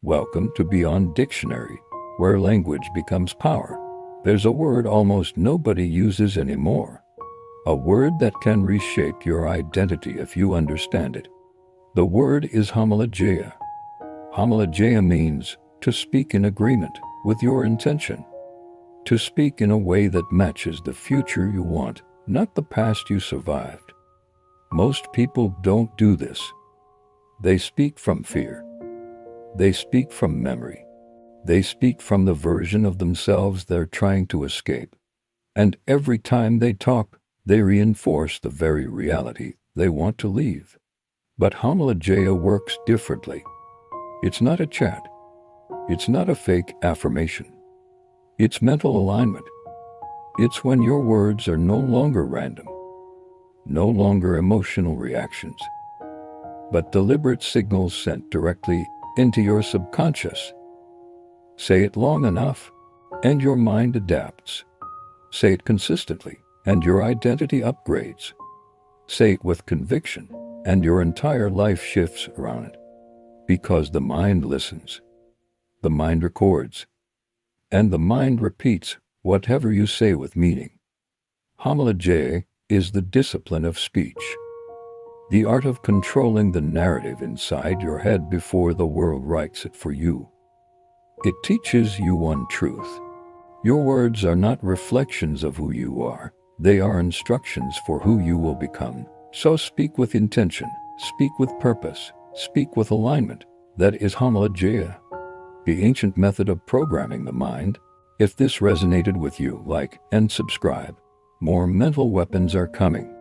Welcome to Beyond Dictionary, where language becomes power. There's a word almost nobody uses anymore. A word that can reshape your identity if you understand it. The word is homologeia. Homologeia means to speak in agreement with your intention. To speak in a way that matches the future you want, not the past you survived. Most people don't do this. They speak from fear. They speak from memory. They speak from the version of themselves they're trying to escape. And every time they talk, they reinforce the very reality they want to leave. But homologeia works differently. It's not a chat. It's not a fake affirmation. It's mental alignment. It's when your words are no longer random, no longer emotional reactions, but deliberate signals sent directly into your subconscious. Say it long enough, and your mind adapts. Say it consistently, and your identity upgrades. Say it with conviction, and your entire life shifts around it. Because the mind listens, the mind records, and the mind repeats whatever you say with meaning. Homologeia is the discipline of speech. The art of controlling the narrative inside your head before the world writes it for you. It teaches you one truth. Your words are not reflections of who you are. They are instructions for who you will become. So speak with intention, speak with purpose, speak with alignment. That is homologeia, the ancient method of programming the mind. If this resonated with you, like and subscribe. More mental weapons are coming.